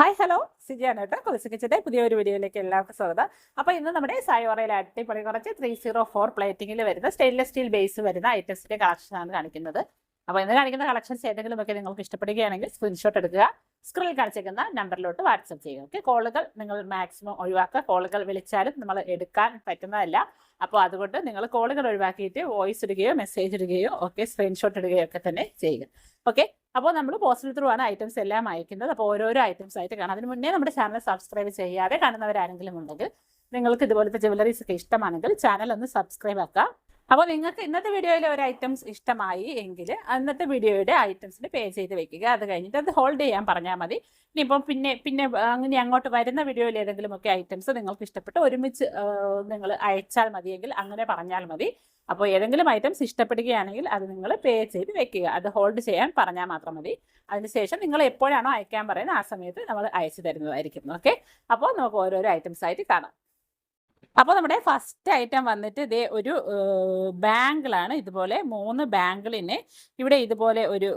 Hi hello സിജിയാണ് കേട്ടോ. കൊലസ് കിച്ചൻ്റെ പുതിയൊരു വീഡിയോയിലേക്ക് എല്ലാവർക്കും സ്വാഗതം. അപ്പോൾ ഇന്ന് നമ്മുടെ സായോറയിൽ അടിപൊളി കുറച്ച് 304 പ്ലേറ്റിങ്ങിൽ വരുന്ന സ്റ്റെയിൻലെസ് സ്റ്റീൽ ബേസ് വരുന്ന ഐറ്റംസിൻ്റെ കളക്ഷനാണ് കാണിക്കുന്നത്. അപ്പോൾ ഇന്ന് കാണിക്കുന്ന കളക്ഷൻസ് ഏതെങ്കിലുമൊക്കെ നിങ്ങൾക്ക് ഇഷ്ടപ്പെടുകയാണെങ്കിൽ സ്ക്രീൻഷോട്ട് എടുക്കുക, സ്ക്രീനിൽ കാണിച്ചിരിക്കുന്ന നമ്പറിലോട്ട് വാട്സപ്പ് ചെയ്യുക. ഓക്കെ, കോളുകൾ നിങ്ങൾ മാക്സിമം ഒഴിവാക്കുക. കോളുകൾ വിളിച്ചാലും നമ്മൾ എടുക്കാൻ പറ്റുന്നതല്ല. അപ്പോൾ അതുകൊണ്ട് നിങ്ങൾ കോളുകൾ ഒഴിവാക്കിയിട്ട് വോയിസ് ഇടുകയോ മെസ്സേജ് ഇടുകയോ ഒക്കെ സ്ക്രീൻഷോട്ട് ഇടുകയോ ഒക്കെ തന്നെ ചെയ്യുക. ഓക്കെ, അപ്പോൾ നമ്മൾ പോസ്റ്റൽ ത്രൂ ആണ് ഐറ്റംസ് എല്ലാം അയക്കുന്നത്. അപ്പോൾ ഓരോരോ ഐറ്റംസ് ആയിട്ട് കാണാം. അതിന് മുന്നേ നമ്മുടെ ചാനൽ സബ്സ്ക്രൈബ് ചെയ്യാതെ കാണുന്നവരാരെങ്കിലും ഉണ്ടെങ്കിൽ നിങ്ങൾക്ക് ഇതുപോലത്തെ ജ്വല്ലറീസ് ഒക്കെ ഇഷ്ടമാണെങ്കിൽ ചാനൽ ഒന്ന് സബ്സ്ക്രൈബ് ആക്കുക. അപ്പോൾ നിങ്ങൾക്ക് ഇന്നത്തെ വീഡിയോയിൽ ഒരു ഐറ്റംസ് ഇഷ്ടമായി എങ്കിൽ അന്നത്തെ വീഡിയോയുടെ ഐറ്റംസിന് പേ ചെയ്ത് വെക്കുക. അത് കഴിഞ്ഞിട്ട് അത് ഹോൾഡ് ചെയ്യാൻ പറഞ്ഞാൽ മതി. ഇനിയിപ്പം പിന്നെ അങ്ങനെ അങ്ങോട്ട് വരുന്ന വീഡിയോയിൽ ഏതെങ്കിലുമൊക്കെ ഐറ്റംസ് നിങ്ങൾക്ക് ഇഷ്ടപ്പെട്ട് ഒരുമിച്ച് നിങ്ങൾ അയച്ചാൽ മതിയെങ്കിൽ അങ്ങനെ പറഞ്ഞാൽ മതി. അപ്പോൾ ഏതെങ്കിലും ഐറ്റംസ് ഇഷ്ടപ്പെടുകയാണെങ്കിൽ അത് നിങ്ങൾ പേ ചെയ്ത് വെക്കുക. അത് ഹോൾഡ് ചെയ്യാൻ പറഞ്ഞാൽ മാത്രം മതി. അതിനുശേഷം നിങ്ങൾ എപ്പോഴാണോ അയക്കാൻ പറയുന്നത് ആ സമയത്ത് നമ്മൾ അയച്ചു തരുന്നതായിരിക്കും. ഓക്കെ, അപ്പോൾ നമുക്ക് ഓരോരോ ഐറ്റംസ് ആയിട്ട് കാണാം. അപ്പോൾ നമ്മുടെ ഫസ്റ്റ് ഐറ്റം വന്നിട്ട് ഇതേ ഒരു ബാങ്കിളാണ്. ഇതുപോലെ 3 ബാങ്കിളിനെ ഇവിടെ ഇതുപോലെ ഒരു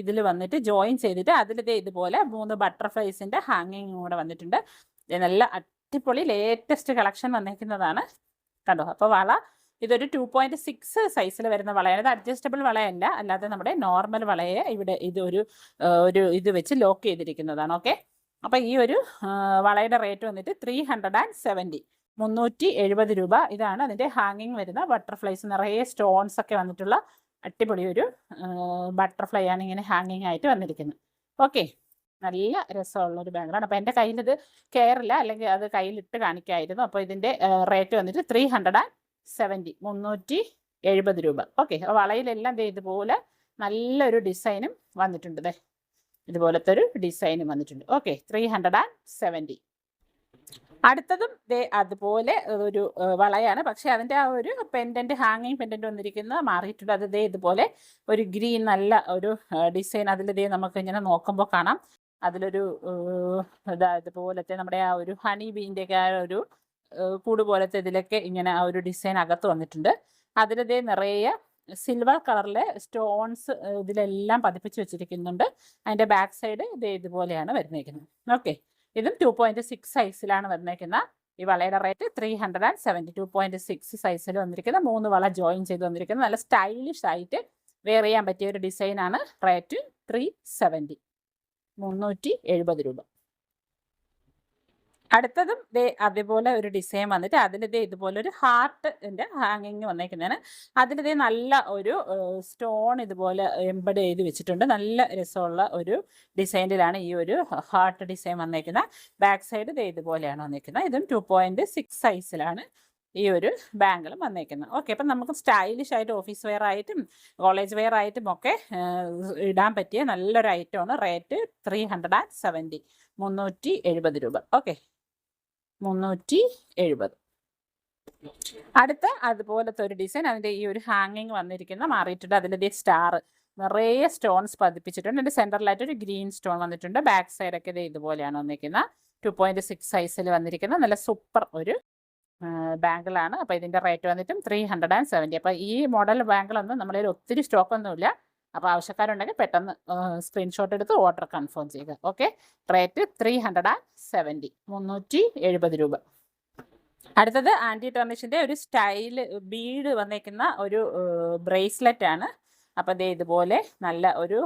ഇതിൽ വന്നിട്ട് ജോയിൻ ചെയ്തിട്ട് അതിലിതേ ഇതുപോലെ 3 ബട്ടർഫ്ലൈസിൻ്റെ ഹാങ്ങിങ് കൂടെ വന്നിട്ടുണ്ട്. നല്ല അടിപൊളി ലേറ്റസ്റ്റ് കളക്ഷൻ വന്നിരിക്കുന്നതാണ്. കണ്ടോ? അപ്പോൾ വള ഇതൊരു 2.6 സൈസിൽ വരുന്ന വളയാണ്. ഇത് അഡ്ജസ്റ്റബിൾ വളയല്ല, അല്ലാതെ നമ്മുടെ നോർമൽ വളയെ ഇവിടെ ഇതൊരു ഇത് വെച്ച് ലോക്ക് ചെയ്തിരിക്കുന്നതാണ്. ഓക്കെ, അപ്പോൾ ഈ ഒരു വളയുടെ റേറ്റ് വന്നിട്ട് 370 രൂപ. ഇതാണ് അതിൻ്റെ ഹാങ്ങിങ് വരുന്ന ബട്ടർഫ്ലൈസ്. നിറയെ സ്റ്റോൺസ് ഒക്കെ വന്നിട്ടുള്ള അടിപൊളി ഒരു ബട്ടർഫ്ലൈ ആണ് ഇങ്ങനെ ഹാങ്ങിങ് ആയിട്ട് വന്നിരിക്കുന്നത്. ഓക്കെ, നല്ല രസമുള്ള ഒരു ബാഗാണ്. അപ്പോൾ എൻ്റെ കയ്യിലിത് കെയറില്ല, അല്ലെങ്കിൽ അത് കയ്യിലിട്ട് കാണിക്കായിരുന്നു. അപ്പോൾ ഇതിൻ്റെ റേറ്റ് വന്നിട്ട് 370 രൂപ. ഓക്കെ, വളയിലെല്ലാം ഇതുപോലെ നല്ലൊരു ഡിസൈനും വന്നിട്ടുണ്ട്. ഇതുപോലത്തെ ഒരു ഡിസൈനും വന്നിട്ടുണ്ട്. ഓക്കെ, 370. അടുത്തതും അതുപോലെ ഒരു വളയാണ്. പക്ഷേ അതിൻ്റെ ആ ഒരു പെൻഡൻറ്റ് ഹാങ്ങിങ് പെൻഡൻറ്റ് വന്നിരിക്കുന്നത് മാറിയിട്ടുണ്ട്. അത് ഇതുപോലെ ഒരു ഗ്രീൻ നല്ല ഒരു ഡിസൈൻ അതിൽ നമുക്ക് ഇങ്ങനെ നോക്കുമ്പോൾ കാണാം. അതിലൊരു ഇതുപോലത്തെ നമ്മുടെ ആ ഒരു ഹണി ബീൻ്റെയൊക്കെ ആ ഒരു കൂട് പോലത്തെ ഇതിലൊക്കെ ഇങ്ങനെ ആ ഒരു ഡിസൈൻ അകത്ത് വന്നിട്ടുണ്ട്. അതിൽ നിറയെ സിൽവർ കളറിലെ സ്റ്റോൺസ് ഇതിലെല്ലാം പതിപ്പിച്ച് വെച്ചിരിക്കുന്നുണ്ട്. അതിൻ്റെ ബാക്ക് സൈഡ് ഇതുപോലെയാണ് വരുന്നേക്കുന്നത്. ഓക്കെ, ഇതും 2.6 സൈസിലാണ് വന്നേക്കുന്ന. ഈ വളയുടെ റേറ്റ് 370. 2.6 സൈസിൽ വന്നിരിക്കുന്ന 3 വള ജോയിൻ ചെയ്ത് വന്നിരിക്കുന്ന നല്ല സ്റ്റൈലിഷ് ആയിട്ട് വെയർ ചെയ്യാൻ പറ്റിയ ഒരു ഡിസൈനാണ്. റേറ്റ് 370 രൂപ. അടുത്തതും അതുപോലെ ഒരു ഡിസൈൻ വന്നിട്ട് അതിൽ ഇതുപോലെ ഒരു ഹാർട്ടിൻ്റെ ഹാങ്ങിങ് വന്നേക്കുന്നതാണ്. അതിൽ നല്ല ഒരു സ്റ്റോൺ ഇതുപോലെ എംബഡ് ചെയ്ത് വെച്ചിട്ടുണ്ട്. നല്ല രസമുള്ള ഒരു ഡിസൈനിലാണ് ഈ ഒരു ഹാർട്ട് ഡിസൈൻ വന്നേക്കുന്നത്. ബാക്ക് സൈഡ് ഇതുപോലെയാണ് വന്നേക്കുന്നത്. ഇതും 2.6 സൈസിലാണ് ഈ ഒരു ബാങ്കിളും വന്നേക്കുന്നത്. ഓക്കെ, അപ്പം നമുക്ക് സ്റ്റൈലിഷ് ആയിട്ട് ഓഫീസ് വെയർ ആയിട്ടും കോളേജ് വെയർ ആയിട്ടും ഒക്കെ ഇടാൻ പറ്റിയ നല്ലൊരു ഐറ്റമാണ്. റേറ്റ് 370 രൂപ. ഓക്കെ, 370. അടുത്ത അതുപോലത്തെ ഒരു ഡിസൈൻ അതിൻ്റെ ഈ ഒരു ഹാങ്ങിങ് വന്നിരിക്കുന്ന മാറിയിട്ടുണ്ട്. അതിൻ്റെ സ്റ്റാർ നിറയെ സ്റ്റോൺസ് പതിപ്പിച്ചിട്ടുണ്ട്. അതിൻ്റെ സെൻറ്ററിലായിട്ട് ഒരു ഗ്രീൻ സ്റ്റോൺ വന്നിട്ടുണ്ട്. ബാക്ക് സൈഡൊക്കെ ഇതുപോലെയാണ് വന്നിരിക്കുന്നത്. 2.6 സൈസിൽ വന്നിരിക്കുന്ന നല്ല സൂപ്പർ ഒരു ബാങ്കിളാണ്. അപ്പോൾ ഇതിൻ്റെ റേറ്റ് വന്നിട്ടും 370. അപ്പോൾ ഈ മോഡൽ ബാങ്കിളൊന്നും നമ്മളിൽ ഒത്തിരി സ്റ്റോക്കൊന്നുമില്ല. അപ്പോൾ ആവശ്യക്കാരുണ്ടെങ്കിൽ പെട്ടെന്ന് സ്ക്രീൻഷോട്ട് എടുത്ത് ഓർഡർ കൺഫേം ചെയ്യുക. ഓക്കെ, റേറ്റ് 370 രൂപ. അടുത്തത് ആൻറ്റി ടർണിഷിൻ്റെ ഒരു സ്റ്റൈൽ ബീഡ് വന്നേക്കുന്ന ഒരു ബ്രേസ്ലെറ്റ് ആണ്. അപ്പോൾ ഇതുപോലെ നല്ല ഒരു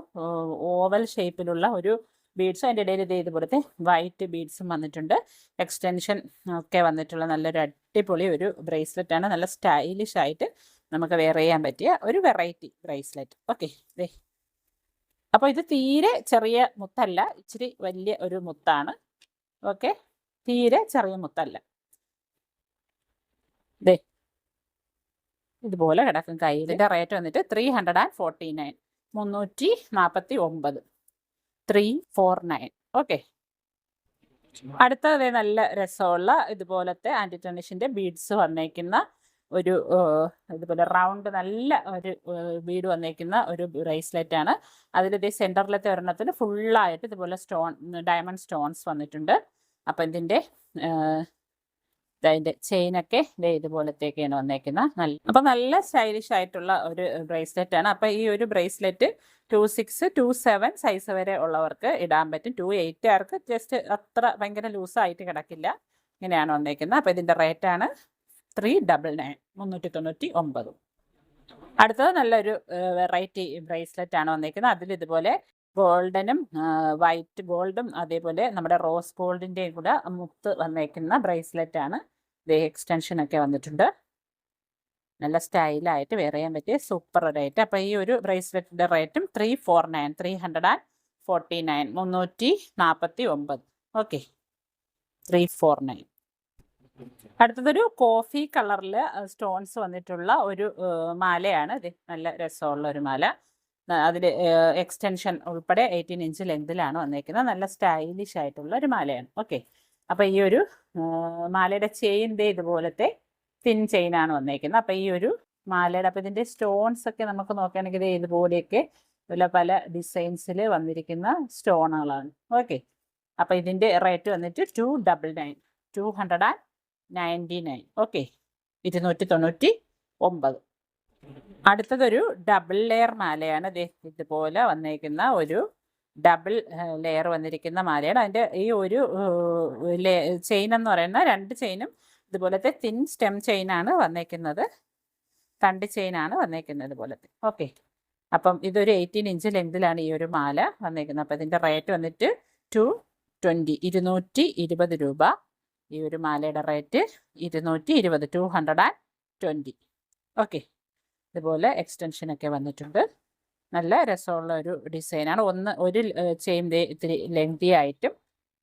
ഓവൽ ഷേപ്പിലുള്ള ഒരു ബീഡ്സ്, അതിൻ്റെ ഇടയിൽ ഇതുപോലത്തെ വൈറ്റ് ബീഡ്സും വന്നിട്ടുണ്ട്. എക്സ്റ്റൻഷൻ ഒക്കെ വന്നിട്ടുള്ള നല്ലൊരു അടിപൊളി ഒരു ബ്രേസ്ലെറ്റ് ആണ്. നല്ല സ്റ്റൈലിഷ് ആയിട്ട് നമുക്ക് വെയർ ചെയ്യാൻ പറ്റിയ ഒരു വെറൈറ്റി ബ്രേസ്ലെറ്റ്. ഓക്കെ, അപ്പോൾ ഇത് തീരെ ചെറിയ മുത്തല്ല, ഇച്ചിരി വലിയ ഒരു മുത്താണ്. ഓക്കെ, തീരെ ചെറിയ മുത്തല്ല. ഇതുപോലെ കിടക്കും കൈ. ഇതിൻ്റെ റേറ്റ് വന്നിട്ട് 349. 349. ഓക്കെ, അടുത്തത് നല്ല രസമുള്ള ഇതുപോലത്തെ ആൻറ്റി ടർണിഷിൻ്റെ ബീഡ്സ് വന്നേക്കുന്ന ഒരു ഇതുപോലെ റൗണ്ട് നല്ല ഒരു ബീഡ് വന്നേക്കുന്ന ഒരു ബ്രേസ്ലെറ്റ് ആണ്. അതിൽ സെൻറ്ററിലത്തെ ഒരെണ്ണത്തിന് ഫുള്ളായിട്ട് ഇതുപോലെ ഡയമണ്ട് സ്റ്റോൺസ് വന്നിട്ടുണ്ട്. അപ്പം ഇതിൻ്റെ അതിൻ്റെ ചെയിനൊക്കെ ഇതുപോലത്തേക്കാണ് വന്നേക്കുന്നത്. അപ്പം നല്ല സ്റ്റൈലിഷ് ആയിട്ടുള്ള ഒരു ബ്രേസ്ലെറ്റ് ആണ്. അപ്പം ഈ ഒരു ബ്രേസ്ലെറ്റ് 2.6 2.7 സൈസ് വരെ ഉള്ളവർക്ക് ഇടാൻ പറ്റും. 2.8 ആർക്ക് ജസ്റ്റ് അത്ര ഭയങ്കര ലൂസായിട്ട് കിടക്കില്ല. ഇങ്ങനെയാണ് വന്നേക്കുന്നത്. അപ്പം ഇതിൻ്റെ റേറ്റാണ് 399 399. അടുത്തത് നല്ലൊരു വെറൈറ്റി ബ്രേസ്ലെറ്റ് ആണ് വന്നേക്കുന്നത്. അതിൽ ഇതുപോലെ ഗോൾഡനും വൈറ്റ് ഗോൾഡും അതേപോലെ നമ്മുടെ റോസ് ഗോൾഡിൻ്റെയും കൂടെ മുത്ത് വന്നേക്കുന്ന ബ്രേസ്ലെറ്റ് ആണ്. ഇത് എക്സ്റ്റൻഷനൊക്കെ വന്നിട്ടുണ്ട്. നല്ല സ്റ്റൈലായിട്ട് വെയർ ചെയ്യാൻ പറ്റിയ സൂപ്പർ റേറ്റ്. അപ്പോൾ ഈ ഒരു ബ്രേസ്ലെറ്റിൻ്റെ റേറ്റും 349 349. ഓക്കെ, 349. അടുത്തതൊരു കോഫി കളറിൽ സ്റ്റോൺസ് വന്നിട്ടുള്ള ഒരു മാലയാണ്. ഇത് നല്ല രസമുള്ള ഒരു മാല. അതിൽ എക്സ്റ്റൻഷൻ ഉൾപ്പെടെ 18 ഇഞ്ച് ലെങ്തിലാണ് വന്നേക്കുന്നത്. നല്ല സ്റ്റൈലിഷ് ആയിട്ടുള്ള ഒരു മാലയാണ്. ഓക്കെ, അപ്പോൾ ഈ ഒരു മാലയുടെ ചെയിൻ ഇതുപോലത്തെ തിൻ ചെയിനാണ് വന്നേക്കുന്നത്. അപ്പോൾ ഈ ഒരു മാലയുടെ അപ്പോൾ ഇതിൻ്റെ സ്റ്റോൺസ് ഒക്കെ നമുക്ക് നോക്കുകയാണെങ്കിൽ ഇതുപോലെയൊക്കെ പല ഡിസൈൻസിൽ വന്നിരിക്കുന്ന സ്റ്റോണുകളാണ്. ഓക്കെ, അപ്പോൾ ഇതിൻ്റെ റേറ്റ് വന്നിട്ട് 299. ഓക്കെ, 299. അടുത്തതൊരു ഡബിൾ ലെയർ മാലയാണ്. ഇതുപോലെ വന്നേക്കുന്ന ഒരു ഡബിൾ ലെയർ വന്നിരിക്കുന്ന മാലയാണ്. അതിൻ്റെ ഈ ഒരു ചെയിൻ എന്ന് പറയുന്ന 2 ചെയിനും ഇതുപോലത്തെ തിൻ സ്റ്റെം ചെയിനാണ് വന്നേക്കുന്നത്. തണ്ട് ചെയിനാണ് വന്നേക്കുന്നത് ഇതുപോലത്തെ. ഓക്കെ, അപ്പം ഇതൊരു 18 ഇഞ്ച് ലെങ്തിലാണ് ഈ ഒരു മാല വന്നേക്കുന്നത്. അപ്പം ഇതിൻ്റെ റേറ്റ് വന്നിട്ട് 220 രൂപ. ഈ ഒരു മാലയുടെ റേറ്റ് 220, 220. ഓക്കെ, ഇതുപോലെ എക്സ്റ്റൻഷനൊക്കെ വന്നിട്ടുണ്ട്. നല്ല രസമുള്ള ഒരു ഡിസൈനാണ്. ഒരു ചെയിൻ ഇത്തിരി ലെങ്തി ആയിട്ടും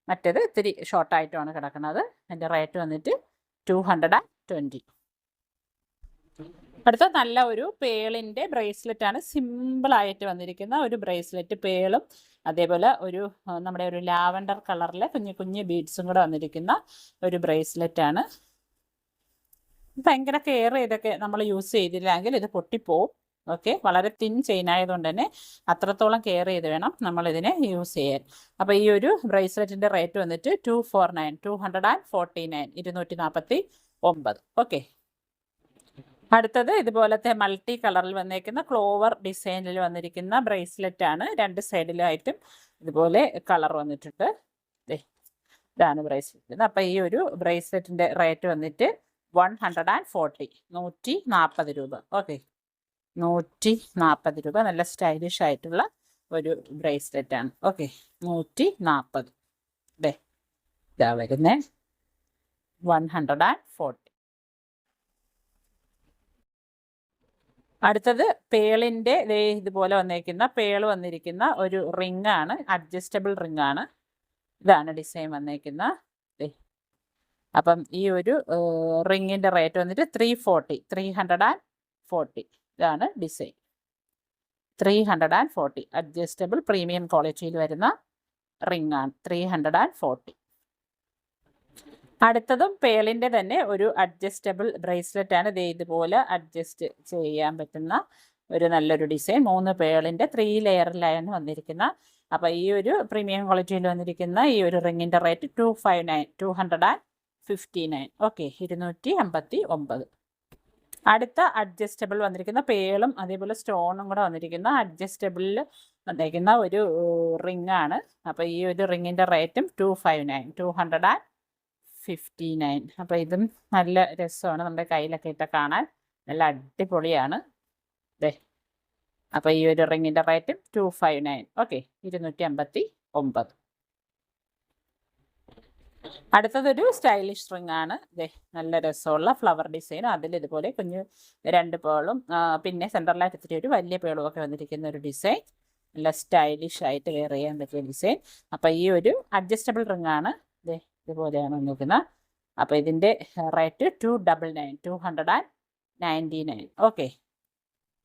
മറ്റേത് ഇത്തിരി ഷോർട്ടായിട്ടുമാണ് കിടക്കുന്നത്. അതിൻ്റെ റേറ്റ് വന്നിട്ട് 220. അടുത്ത നല്ല ഒരു പേളിൻ്റെ ബ്രേസ്ലെറ്റ് ആണ്. സിമ്പിളായിട്ട് വന്നിരിക്കുന്ന ഒരു ബ്രേസ്ലെറ്റ്. പേളും അതേപോലെ ഒരു നമ്മുടെ ഒരു ലാവൻഡർ കളറിലെ കുഞ്ഞു ബീഡ്സും കൂടെ വന്നിരിക്കുന്ന ഒരു ബ്രേസ്ലെറ്റ് ആണ്. ഭയങ്കര കെയർ ചെയ്തൊക്കെ നമ്മൾ യൂസ് ചെയ്തില്ലെങ്കിൽ ഇത് പൊട്ടിപ്പോവും. ഓക്കെ, വളരെ തിൻ ചെയിൻ ആയതുകൊണ്ട് തന്നെ അത്രത്തോളം കെയർ ചെയ്ത് വേണം നമ്മളിതിനെ യൂസ് ചെയ്യാൻ. അപ്പോൾ ഈ ഒരു ബ്രേസ്ലെറ്റിൻ്റെ റേറ്റ് വന്നിട്ട് 249. ഓക്കെ, അടുത്തത് ഇതുപോലത്തെ മൾട്ടി കളറിൽ വന്നേക്കുന്ന ക്ലോവർ ഡിസൈനിൽ വന്നിരിക്കുന്ന ബ്രേസ്ലെറ്റ് ആണ്. 2 സൈഡിലായിട്ടും ഇതുപോലെ കളർ വന്നിട്ടുണ്ട്. ഇതാണ് ബ്രേസ്ലെറ്റ്. അപ്പോൾ ഈ ഒരു ബ്രേസ്ലെറ്റിൻ്റെ റേറ്റ് വന്നിട്ട് 140 രൂപ. ഓക്കെ, 140 രൂപ. നല്ല സ്റ്റൈലിഷ് ആയിട്ടുള്ള ഒരു ബ്രേസ്ലെറ്റ് ആണ്. ഓക്കെ, 140. ഇതാ വരുന്നേ 140. അടുത്തത് പേളിൻ്റെ ഇതുപോലെ വന്നിരിക്കുന്ന പേള് വന്നിരിക്കുന്ന ഒരു റിംഗ് ആണ്. അഡ്ജസ്റ്റബിൾ റിംഗ് ആണ്. ഇതാണ് ഡിസൈൻ വന്നിരിക്കുന്ന. അപ്പം ഈ ഒരു റിങ്ങിൻ്റെ റേറ്റ് വന്നിട്ട് 340. ഇതാണ് ഡിസൈൻ. 340. അഡ്ജസ്റ്റബിൾ പ്രീമിയം ക്വാളിറ്റിയിൽ വരുന്ന റിംഗ് ആണ്. 340. അടുത്തതും പേളിൻ്റെ തന്നെ ഒരു അഡ്ജസ്റ്റബിൾ ബ്രേസ്ലെറ്റ് ആണ്. ഇതുപോലെ അഡ്ജസ്റ്റ് ചെയ്യാൻ പറ്റുന്ന ഒരു നല്ലൊരു ഡിസൈൻ. 3 പേളിൻ്റെ 3 ലെയറിലാണ് വന്നിരിക്കുന്ന. അപ്പോൾ ഈ ഒരു പ്രീമിയം ക്വാളിറ്റിയിൽ വന്നിരിക്കുന്ന ഈ ഒരു റിങ്ങിൻ്റെ റേറ്റ് 259. ഓക്കെ, 259. അടുത്ത അഡ്ജസ്റ്റബിൾ വന്നിരിക്കുന്ന പേളും അതേപോലെ സ്റ്റോണും കൂടെ വന്നിരിക്കുന്ന അഡ്ജസ്റ്റബിളിൽ വന്നിരിക്കുന്ന ഒരു റിംഗ് ആണ്. അപ്പോൾ ഈ ഒരു റിങ്ങിൻ്റെ റേറ്റും 259. അപ്പോൾ ഇതും നല്ല രസമാണ്. നമ്മുടെ കയ്യിലൊക്കെ ഇട്ട് കാണാൻ നല്ല അടിപൊളിയാണ്. അപ്പോൾ ഈ ഒരു റിങ്ങിൻ്റെ റേറ്റും 259. ഓക്കെ, 259. അടുത്തതൊരു സ്റ്റൈലിഷ് റിംഗ് ആണ്. നല്ല രസമുള്ള ഫ്ലവർ ഡിസൈനും അതിൽ ഇതുപോലെ കുഞ്ഞു 2 പേളും പിന്നെ സെൻറ്ററിലായിട്ട് ഇത്തിരി ഒരു വലിയ പേളും ഒക്കെ വന്നിരിക്കുന്ന ഒരു ഡിസൈൻ. നല്ല സ്റ്റൈലിഷ് ആയിട്ട് വെയർ ചെയ്യാൻ പറ്റിയ ഡിസൈൻ. അപ്പോൾ ഈ ഒരു അഡ്ജസ്റ്റബിൾ റിംഗ് ആണ്. ഇതുപോലെയാണ് നോക്കുന്നത്. അപ്പോൾ ഇതിൻ്റെ റേറ്റ് 299. ഓക്കെ,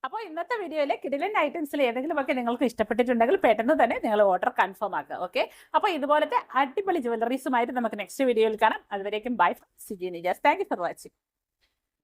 അപ്പോൾ ഇന്നത്തെ വീഡിയോയിലെ കിടിലൻ ഐറ്റംസിൽ ഏതെങ്കിലുമൊക്കെ നിങ്ങൾക്ക് ഇഷ്ടപ്പെട്ടിട്ടുണ്ടെങ്കിൽ പെട്ടെന്ന് തന്നെ നിങ്ങൾ ഓർഡർ കൺഫേം ആക്കുക. ഓക്കെ, അപ്പോൾ ഇതുപോലത്തെ അടിപൊളി ജ്വല്ലറീസുമായിട്ട് നമുക്ക് നെക്സ്റ്റ് വീഡിയോയിൽ കാണാം. അതുവരേക്കും bye from Siji Nijas. Thank you for watching.